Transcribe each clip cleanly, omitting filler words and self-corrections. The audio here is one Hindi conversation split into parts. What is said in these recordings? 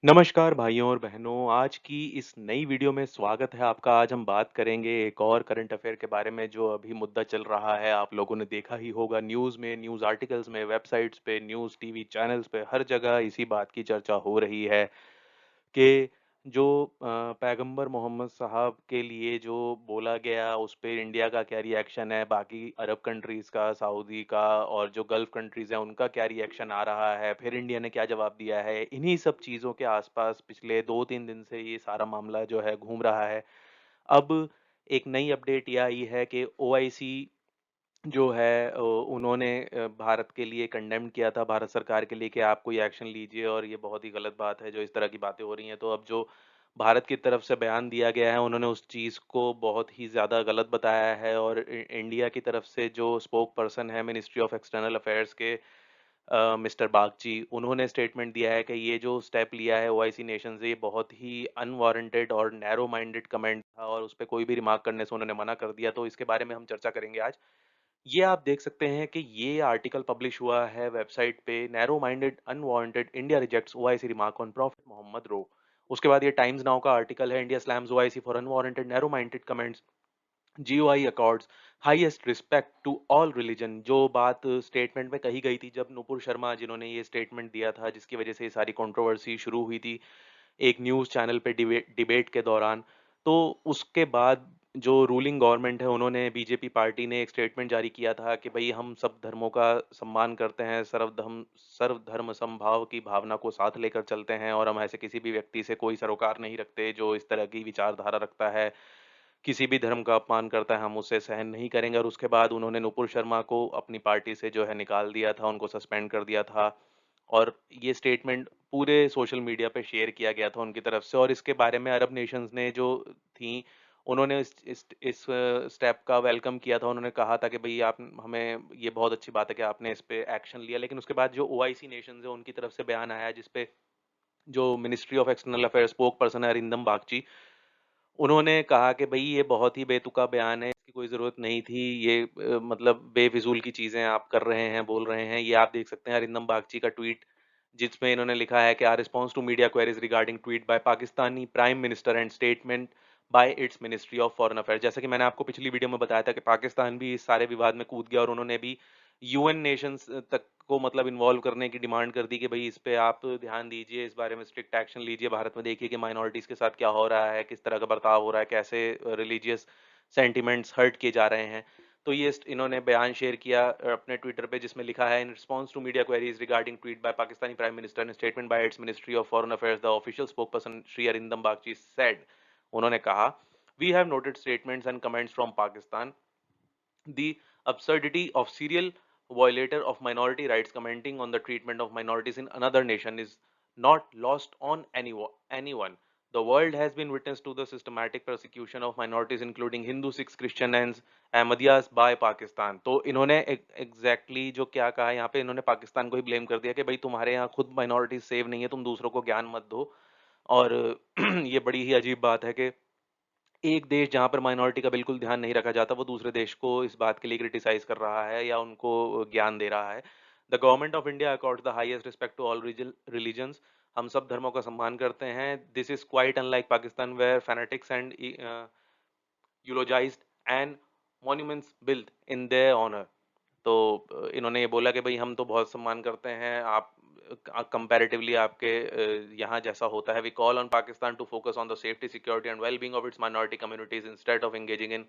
नमस्कार भाइयों और बहनों, आज की इस नई वीडियो में स्वागत है आपका। आज हम बात करेंगे एक और करंट अफेयर के बारे में जो अभी मुद्दा चल रहा है। आप लोगों ने देखा ही होगा न्यूज़ में, न्यूज़ आर्टिकल्स में, वेबसाइट्स पे, न्यूज़ टीवी चैनल्स पे हर जगह इसी बात की चर्चा हो रही है कि जो पैगंबर मोहम्मद साहब के लिए जो बोला गया उस पे इंडिया का क्या रिएक्शन है, बाकी अरब कंट्रीज़ का, सऊदी का और जो गल्फ़ कंट्रीज़ हैं उनका क्या रिएक्शन आ रहा है, फिर इंडिया ने क्या जवाब दिया है। इन्हीं सब चीज़ों के आस-पास पिछले 2-3 दिन से ये सारा मामला जो है घूम रहा है। अब एक नई अपडेट ये आई है कि ओआईसी जो है उन्होंने भारत के लिए कंडेम्न किया था, भारत सरकार के लिए कि आप कोई एक्शन लीजिए और ये बहुत ही गलत बात है जो इस तरह की बातें हो रही हैं। तो अब जो भारत की तरफ से बयान दिया गया है, उन्होंने उस चीज़ को बहुत ही ज़्यादा गलत बताया है और इंडिया की तरफ से जो स्पोक पर्सन है मिनिस्ट्री ऑफ एक्सटर्नल अफेयर्स के मिस्टर बागची, उन्होंने स्टेटमेंट दिया है कि ये जो स्टेप लिया है ओआईसी नेशन से, ये बहुत ही अनवारंटेड और नैरो माइंडेड कमेंट था और उस पे कोई भी रिमार्क करने से उन्होंने मना कर दिया। तो इसके बारे में हम चर्चा करेंगे आज। ये आप देख सकते हैं कि ये आर्टिकल पब्लिश हुआ है वेबसाइट पे, narrow minded unwanted India rejects OIC remark on prophet Mohammad row. उसके बाद ये टाइम्स नाउ का आर्टिकल है, India slams OIC for unwanted narrow minded comments, GOI accords highest respect to all religion. जो बात स्टेटमेंट में कही गई थी जब नुपुर शर्मा जिन्होंने ये स्टेटमेंट दिया था, जिसकी वजह से ये सारी कंट्रोवर्सी शुरू हुई थी एक न्यूज़ चैनल पे डिबेट के दौरान। तो उसके बाद जो रूलिंग गवर्नमेंट है उन्होंने, बीजेपी पार्टी ने एक स्टेटमेंट जारी किया था कि भई हम सब धर्मों का सम्मान करते हैं, सर्वधर्म समभाव की भावना को साथ लेकर चलते हैं और हम ऐसे किसी भी व्यक्ति से कोई सरोकार नहीं रखते जो इस तरह की विचारधारा रखता है, किसी भी धर्म का अपमान करता है, हम उसे सहन नहीं करेंगे। और उसके बाद उन्होंने नुपुर शर्मा को अपनी पार्टी से जो है निकाल दिया था, उनको सस्पेंड कर दिया था और ये स्टेटमेंट पूरे सोशल मीडिया पे शेयर किया गया था उनकी तरफ से। और इसके बारे में अरब नेशंस ने जो थी, उन्होंने इस स्टेप का वेलकम किया था। उन्होंने कहा था कि भई आप हमें, ये बहुत अच्छी बात है कि आपने इस पे एक्शन लिया। लेकिन उसके बाद जो ओआईसी नेशंस है उनकी तरफ से बयान आया जिस पे जो ministry of external affairs spoke person है अरिंदम बागची, उन्होंने कहा कि भई ये बहुत ही बेतुका बयान है, इसकी कोई ज़रूरत नहीं थी, ये मतलब बेफिज़ूल की चीज़ें आप कर रहे हैं, बोल रहे हैं। ये आप देख सकते हैं अरिंदम बागची का ट्वीट, जिसमें इन्होंने लिखा है कि response to media queries regarding tweet by Pakistani prime minister and statement by its ministry of foreign affairs. जैसा कि मैंने आपको पिछली वीडियो में बताया था कि पाकिस्तान भी इस सारे विवाद में कूद गया और उन्होंने भी यूएन नेशंस तक को मतलब इन्वॉल्व करने की डिमांड कर दी कि भई इस पे आप ध्यान दीजिए, इस बारे में स्ट्रिक्ट एक्शन लीजिए, भारत में देखिए कि माइनॉरिटीज़ के साथ क्या हो रहा है, किस तरह का बर्ताव हो रहा है, कैसे रिलीजियस सेंटिमेंट्स हर्ट किए जा रहे हैं। तो ये इन्होंने बयान शेयर किया अपने ट्विटर पे, जिसमें लिखा है in response to media queries regarding tweet by Pakistani prime minister and statement by its ministry of foreign affairs, the official spokesperson Shri Arindam Bagchi said, उन्होंने कहा, we have noted statements and comments from Pakistan, the absurdity of serial violator of minority rights commenting on the treatment of minorities in another nation is not lost on anyone. The world has been witness to the systematic persecution of minorities including Hindu, Sikhs, Christian and Ahmadiyas by Pakistan. तो इन्होंने एग्जैक्टली जो क्या कहा यहाँ पे, इन्होंने पाकिस्तान को ही ब्लेम कर दिया कि भाई तुम्हारे यहाँ खुद माइनॉरिटीज सेव नहीं है, तुम दूसरों को ज्ञान मत दो। और ये बड़ी ही अजीब बात है कि एक देश जहाँ पर माइनॉरिटी का बिल्कुल ध्यान नहीं रखा जाता, वो दूसरे देश को इस बात के लिए क्रिटिसाइज़ कर रहा है या उनको ज्ञान दे रहा है। The government of India accords the highest respect to all religions. हम सब धर्मों का सम्मान करते हैं। This is quite unlike Pakistan where fanatics and eulogised and monuments built in their honour. तो इन्होंने ये बोला कि भाई हम तो बहुत सम्मान करते हैं, आप कंपैरेटिवली आपके यहाँ जैसा होता है। We call on Pakistan to focus on the safety security and well being of its minority communities instead of engaging in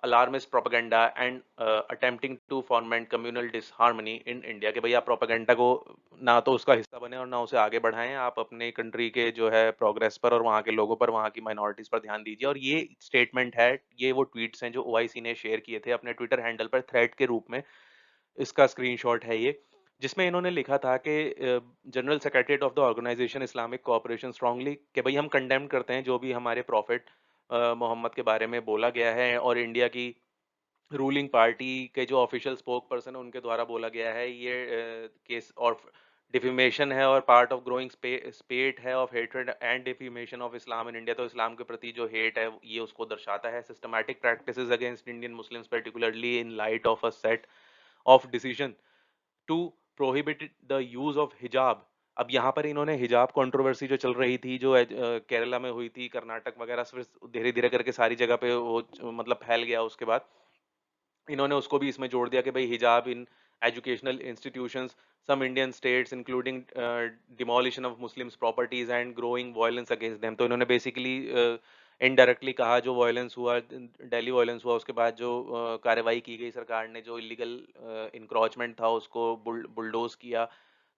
alarmist propaganda and attempting to foment communal disharmony in India. कि भाई आप प्रोपेगेंडा को ना तो उसका हिस्सा बने और ना उसे आगे बढ़ाएं, आप अपने कंट्री के जो है प्रोग्रेस पर और वहाँ के लोगों पर, वहाँ की माइनॉरिटीज पर ध्यान दीजिए। और ये स्टेटमेंट है, ये वो ट्वीट्स हैं जो ओआईसी ने शेयर किए थे अपने ट्विटर हैंडल पर थ्रेड के रूप में। इसका स्क्रीनशॉट है ये, जिसमें इन्होंने लिखा था कि general secretariat of the organisation Islamic cooperation strongly, कि भाई हम कंडेम करते हैं जो भी हमारे प्रॉफिट मोहम्मद के बारे में बोला गया है और इंडिया की रूलिंग पार्टी के जो ऑफिशियल स्पोक पर्सन है उनके द्वारा बोला गया है, ये केस और डिफेमेशन है और पार्ट ऑफ ग्रोइंग स्पेट है of hatred and defamation of Islam in India. तो इस्लाम के प्रति जो हेट है ये उसको दर्शाता है। Systematic practices against Indian Muslims particularly in light of a set of decision to prohibit the use of hijab अब यहाँ पर इन्होंने हिजाब कंट्रोवर्सी जो चल रही थी, जो केरला में हुई थी, कर्नाटक वगैरह से फिर धीरे-धीरे करके सारी जगह पे वो मतलब फैल गया उसके बाद। इन्होंने उसको भी इसमें जोड़ दिया कि भाई हिजाब in educational institutions, some Indian states including demolition of Muslims properties and growing violence against them. तो इन्होंने बेसिकली इनडायरेक्टली कहा, जो वायलेंस हुआ, दिल्ली वायलेंस हुआ, उसके बाद जो कार्रवाई की गई सरकार ने, जो इलीगल इंक्रोचमेंट था उसको बुलडोज किया,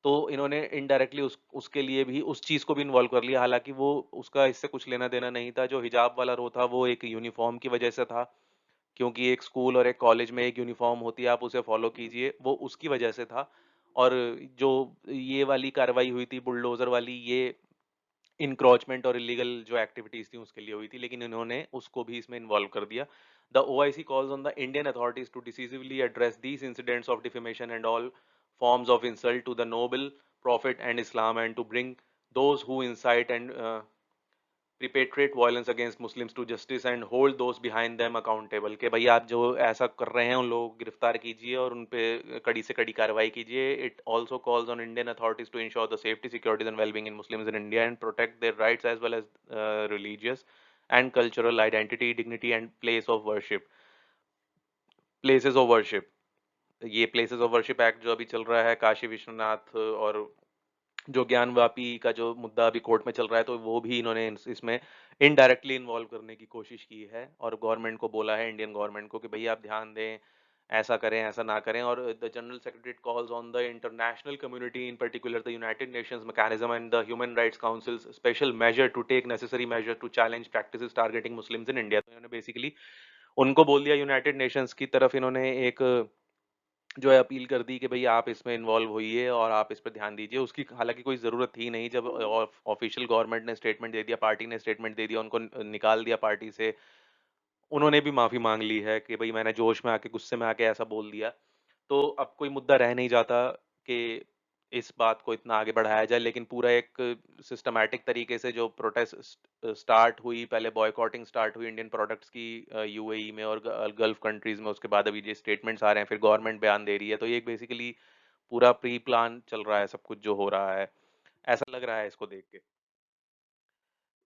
तो इन्होंने इनडायरेक्टली उसके लिए भी उस चीज को भी इन्वॉल्व कर लिया। हालांकि वो उसका इससे कुछ लेना देना नहीं था। जो हिजाब वाला रो था वो एक यूनिफॉर्म की वजह से था, क्योंकि एक स्कूल और एक कॉलेज में एक यूनिफॉर्म होती है, आप उसे फॉलो कीजिए, वो उसकी वजह से था। और जो ये वाली कार्रवाई हुई थी बुलडोजर वाली, ये इंक्रोचमेंट और इलीगल जो एक्टिविटीज थी उसके लिए हुई थी, लेकिन इन्होंने उसको भी इसमें इन्वॉल्व कर दिया। The OIC calls on the Indian authorities to decisively address these incidents of defamation and all forms of insult to the noble prophet and Islam, and to bring those who incite and perpetrate violence against Muslims to justice and hold those behind them accountable। कि भाई आप जो ऐसा कर रहे हैं उन लोगों को गिरफ्तार कीजिए और उन पे कड़ी से कड़ी कार्रवाई कीजिए। It also calls on Indian authorities to ensure the safety, security and well-being in Muslims in India and protect their rights as well as religious and cultural identity, dignity and places of worship। ये प्लेसेस ऑफ वर्शिप एक्ट जो अभी चल रहा है, काशी विश्वनाथ और जो ज्ञानवापी का जो मुद्दा अभी कोर्ट में चल रहा है, तो वो भी इन्होंने इसमें इनडायरेक्टली इन्वॉल्व करने की कोशिश की है और गवर्नमेंट को बोला है, इंडियन गवर्नमेंट को, कि भई आप ध्यान दें, ऐसा करें, ऐसा ना करें। और the general secretary calls on the international community, in particular the United Nations mechanism and the Human Rights Council's special measure to take necessary measure to challenge practices targeting Muslims in India. तो इन्होंने बेसिकली उनको बोल दिया, यूनाइटेड नेशंस की तरफ इन्होंने एक जो है अपील कर दी कि भई आप इसमें इन्वॉल्व होइए और आप इस पे ध्यान दीजिए। उसकी हालाँकि कोई ज़रूरत थी नहीं, जब ऑफ़िशियल गवर्नमेंट ने स्टेटमेंट दे दिया, पार्टी ने स्टेटमेंट दे दिया, उनको निकाल दिया पार्टी से। उन्होंने भी माफ़ी माँग ली है कि भई मैंने जोश में आके, गुस्से में आके ऐसा बोल दिया। तो अब कोई मुद्दा रह नहीं जाता कि इस बात को इतना आगे बढ़ाया जाए, लेकिन पूरा एक सिस्टमैटिक तरीके से जो प्रोटेस्ट स्टार्ट हुई, पहले बॉयकॉटिंग स्टार्ट हुई इंडियन प्रोडक्ट्स की यूएई में और गल्फ कंट्रीज में, उसके बाद अभी ये स्टेटमेंट्स आ रहे हैं, फिर गवर्नमेंट बयान दे रही है। तो ये बेसिकली पूरा प्री प्लान चल रहा है सब कुछ जो हो रहा है, ऐसा लग रहा है इसको देख के।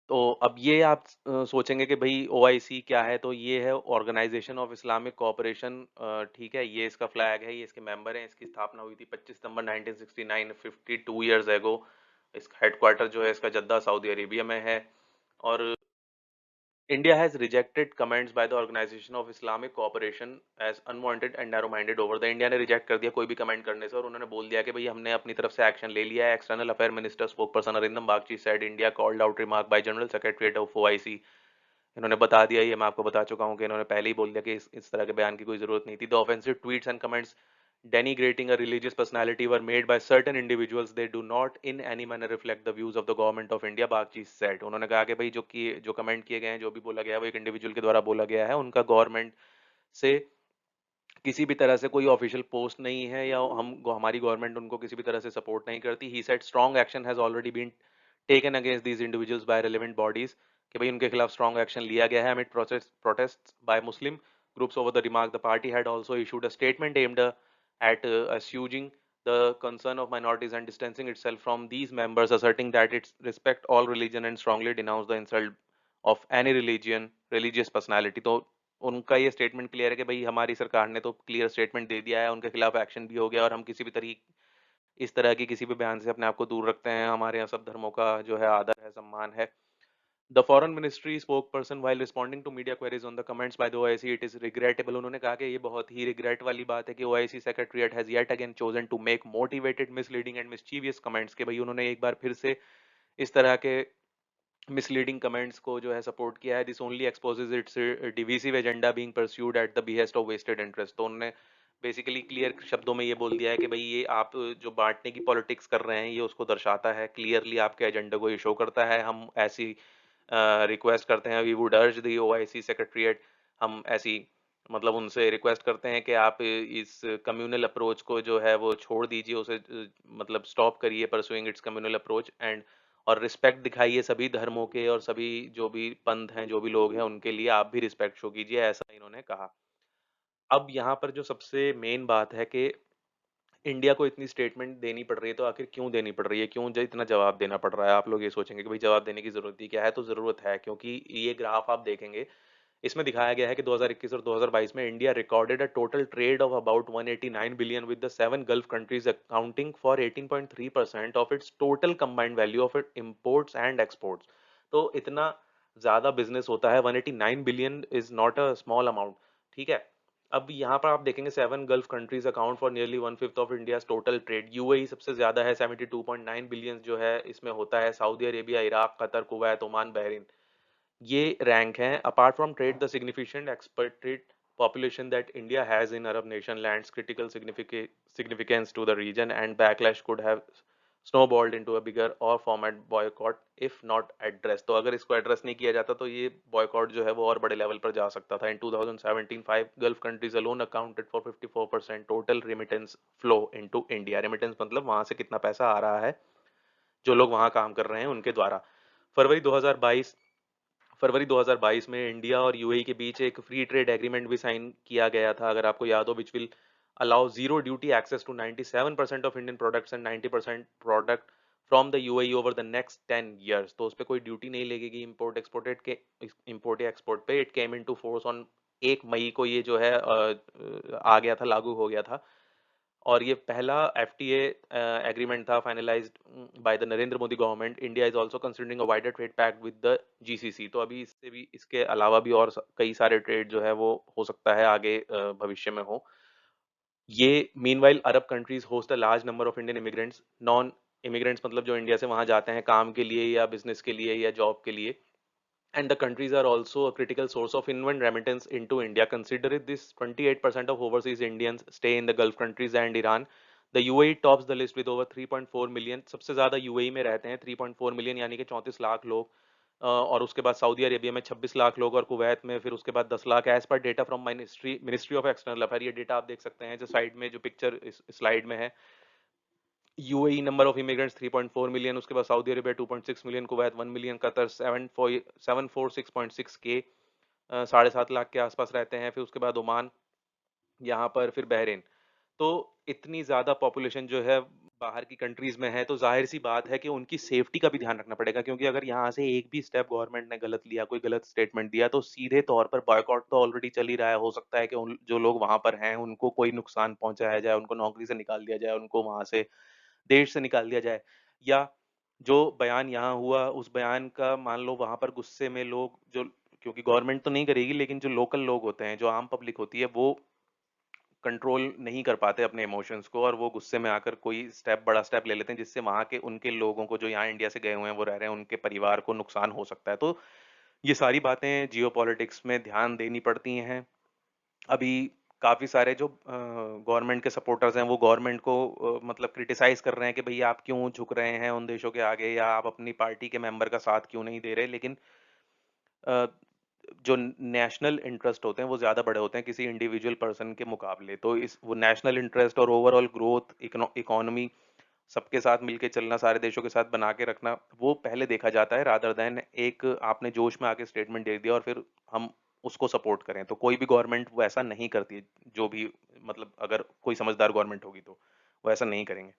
तो अब ये आप सोचेंगे कि भई ओआईसी क्या है? तो ये है ऑर्गेनाइजेशन ऑफ इस्लामिक कोऑपरेशन। ठीक है, ये इसका फ्लैग है, ये इसके मेंबर हैं। इसकी स्थापना हुई थी 25 सितंबर 1969, 52 इयर्स एगो। इसका हेडक्वार्टर जो है इसका जद्दा सऊदी अरेबिया में है। और India has rejected comments by the Organization of Islamic Cooperation as unwanted and narrow-minded over the। India ने रिजेक्ट कर दिया कोई भी कमेंट करने से, और उन्होंने बोल दिया कि भाई हमने अपनी तरफ से एक्शन ले लिया है। External affair minister spoke person Arindam Bagchi said India called out remark by General Secretariat of OIC। इन्होंने बता दिया, ये मैं आपको बता चुका हूँ कि इन्होंने पहले ही बोल दिया कि इस तरह के बयान की कोई जरूरत नहीं थी। The offensive tweets and comments denigrating a religious personality were made by certain individuals, they do not in any manner reflect the views of the government of India, Bagchi said। उन्होंने कहा कि भाई जो कमेंट किए गए हैं, जो भी बोला गया है, वो एक इंडिविजुअल के द्वारा बोला गया है, उनका गवर्नमेंट से किसी भी तरह से कोई ऑफिशियल पोस्ट नहीं है, या हमारी गवर्नमेंट उनको किसी भी तरह से सपोर्ट नहीं करती। He said strong action has already been taken against these individuals by relevant bodies, कि भाई उनके खिलाफ स्ट्रॉन्ग एक्शन लिया गया है amid protest by Muslim groups over the remark। The party had also issued a statement aimed at assuaging the concern of minorities and distancing itself from these members, asserting that it respect all religion and strongly denounce the insult of any religious personality। तो उनका ये स्टेटमेंट क्लियर है कि भाई हमारी सरकार ने तो क्लियर स्टेटमेंट दे दिया है, उनके खिलाफ एक्शन भी हो गया, और हम किसी भी तरीके इस तरह की किसी भी बयान से अपने आप को दूर रखते हैं। हमारे यहाँ सब धर्मों का जो है आदर है, सम्मान है। The foreign ministry spokesperson while responding to media queries on the comments by the OIC, it is regrettable। उन्होंने कहा कि ये बहुत ही रिग्रेट वाली बात है कि OIC secretariat has yet again chosen to make motivated, misleading and mischievous comments। कि भाई उन्होंने एक बार फिर से इस तरह के मिसलीडिंग कमेंट्स को जो है सपोर्ट किया है। This only exposes its divisive agenda being pursued at the behest of vested interest. तो उन्होंने बेसिकली क्लियर शब्दों में ये बोल दिया है कि भाई ये आप जो बांटने की पॉलिटिक्स कर रहे हैं, ये उसको दर्शाता है, क्लियरली आपके एजेंडा को ये शो करता है। हम ऐसी रिक्वेस्ट करते हैं, we would urge the OIC secretariat, हम ऐसी मतलब उनसे रिक्वेस्ट करते हैं कि आप इस कम्युनल अप्रोच को जो है वो छोड़ दीजिए, उसे मतलब स्टॉप करिए pursuing it's communal approach, and और रिस्पेक्ट दिखाइए सभी धर्मों के, और सभी जो भी पंथ हैं, जो भी लोग हैं, उनके लिए आप भी रिस्पेक्ट शो कीजिए, ऐसा इन्होंने कहा। अब यहाँ पर जो सबसे मेन बात है कि इंडिया को इतनी स्टेटमेंट देनी पड़ रही है, तो आखिर क्यों देनी पड़ रही है? क्यों ज इतना जवाब देना पड़ रहा है? आप लोग ये सोचेंगे कि भई जवाब देने की ज़रूरत ही क्या है? तो ज़रूरत है, क्योंकि ये ग्राफ आप देखेंगे, इसमें दिखाया गया है कि 2021 और 2022 में India recorded a total trade off about 189 billion with the 7 gulf countries accounting for 18.3% of its total combined value of it imports and exports. तो इतना ज़्यादा बिज़नेस होता है, 189 billion is not a small amount, ठीक है? अब यहाँ पर आप देखेंगे 7 gulf countries account for nearly 1/5 of India's total trade. UAE सबसे ज़्यादा है, 72.9 बिलियन जो है इसमें होता है। Saudi Arabia, Iraq, Qatar, Kuwait, Oman, Bahrain, ये रैंक हैं। Apart from trade the significant expected population that India has in Arab nation lands critical significance to the region, and backlash could have snowballed into a bigger or format boycott if not addressed। तो अगर इसको एड्रेस नहीं किया जाता तो ये बॉयकॉट जो है वो और बड़े लेवल पर जा सकता था। इन 2017 5 gulf countries alone accounted for 54% total remittance flow into India. Remittance मतलब वहां से कितना पैसा आ रहा है जो लोग वहां काम कर रहे हैं उनके द्वारा। फरवरी 2022 फरवरी 2022 में इंडिया और यूएई के बीच एक फ्री ट्रेड एग्रीमेंट भी साइन किया गया था, अगर आपको याद हो, which will allow zero duty access to 97% of Indian products and 90% product from the UAE over the next 10 years. तो उस पर कोई ड्यूटी नहीं लगेगी इम्पोर्ट या एक्सपोर्ट पे। It came in to force on 1 मई को, ये जो है आ गया था, लागू हो गया था। और ये पहला एफटीए एग्रीमेंट था finalised by the Narendra Modi government. India is also considering a wider trade pact with the GCC. तो अभी इससे भी, इसके अलावा भी और कई सारे ट्रेड जो है वो हो सकता है आगे भविष्य में हो। ये meanwhile Arab countries host a large number of Indian immigrants. Non immigrants मतलब जो इंडिया से वहां जाते हैं काम के लिए या बिजनेस के लिए या जॉब के लिए। And the countries are also a critical source of inward remittance into India. Consider it this: 28% of overseas Indians stay in the Gulf countries and Iran. The UAE tops the list with over 3.4 million. सबसे ज़्यादा UAE में रहते हैं 3.4 मिलियन, यानी कि 34 लाख लोग। और उसके बाद सऊदी अरेबिया में 26 लाख लोग, और कुवैत में फिर उसके बाद 10 lakh. As per data from ministry of external affair. ये डेटा आप देख सकते हैं जो साइड में, जो पिक्चर इस स्लाइड में है। UAE number of immigrants 3.4 million, उसके बाद Saudi Arabia 2.6 million, Kuwait 1 million, Qatar 746.6 के 7.5 लाख के आसपास रहते हैं। फिर उसके बाद ओमान, यहाँ पर फिर बहरीन। तो इतनी ज़्यादा पॉपुलेशन जो है बाहर की कंट्रीज़ में है, तो ज़ाहिर सी बात है कि उनकी सेफ्टी का भी ध्यान रखना पड़ेगा, क्योंकि अगर यहाँ से एक भी स्टेप गवर्नमेंट ने गलत लिया, कोई गलत स्टेटमेंट दिया, तो सीधे तौर पर बॉयकॉट तो ऑलरेडी चल ही रहा है। हो सकता है कि उन जो लोग वहाँ पर हैं उनको कोई नुकसान पहुँचाया जाए, उनको नौकरी से निकाल दिया जाए, उनको वहाँ से देश से निकाल दिया जाए, या जो बयान यहाँ हुआ उस बयान का मान लो वहाँ पर गुस्से में लोग जो, क्योंकि गवर्नमेंट तो नहीं करेगी, लेकिन जो लोकल लोग होते हैं, जो आम पब्लिक होती है, वो कंट्रोल नहीं कर पाते अपने इमोशंस को, और वो गुस्से में आकर कोई स्टेप, बड़ा स्टेप ले लेते हैं, जिससे वहाँ के उनके लोगों को, जो यहाँ इंडिया से गए हुए हैं, वो रह रहे हैं, उनके परिवार को नुकसान हो सकता है। तो ये सारी बातें जियोपॉलिटिक्स में ध्यान देनी पड़ती हैं। अभी काफ़ी सारे जो गवर्नमेंट के सपोर्टर्स हैं, वो गवर्नमेंट को मतलब क्रिटिसाइज़ कर रहे हैं कि भई आप क्यों झुक रहे हैं उन देशों के आगे, या आप अपनी पार्टी के मेंबर का साथ क्यों नहीं दे रहे। लेकिन अ, जो नेशनल इंटरेस्ट होते हैं वो ज़्यादा बड़े होते हैं किसी इंडिविजुअल पर्सन के मुकाबले। तो इस वो नेशनल इंटरेस्ट और ओवरऑल ग्रोथ, इकोनॉमी, सबके साथ मिलके चलना, सारे देशों के साथ बना के रखना, वो पहले देखा जाता है, रादर देन एक आपने जोश में आके स्टेटमेंट दे दिया और फिर हम उसको सपोर्ट करें। तो कोई भी गवर्नमेंट वो ऐसा नहीं करती है, जो भी मतलब अगर कोई समझदार गवर्नमेंट होगी तो वो ऐसा नहीं करेंगे।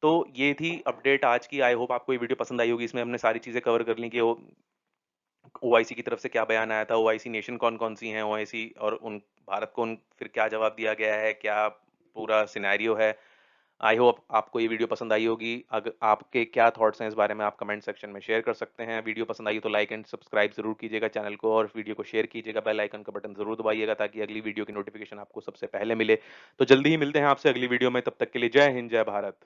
तो ये थी अपडेट आज की। आई होप आपको ये वीडियो पसंद आई होगी। इसमें हमने सारी चीज़ें कवर कर ली कि ओआईसी की तरफ से क्या बयान आया था, ओआईसी नेशन कौन-कौन सी हैं, ओआईसी और उन भारत को उन फिर क्या जवाब दिया गया है, क्या पूरा सिनेरियो है। आई होप आपको ये वीडियो पसंद आई होगी। अगर आपके क्या थॉट्स हैं इस बारे में, आप कमेंट सेक्शन में शेयर कर सकते हैं। वीडियो पसंद आई हो तो लाइक एंड सब्सक्राइब जरूर कीजिएगा चैनल को, और वीडियो को शेयर कीजिएगा, बेल आइकन का बटन जरूर दबाइएगा ताकि अगली वीडियो की नोटिफिकेशन आपको सबसे पहले मिले। तो जल्दी ही मिलते हैं आपसे अगली वीडियो में, तब तक के लिए जय हिंद, जय भारत।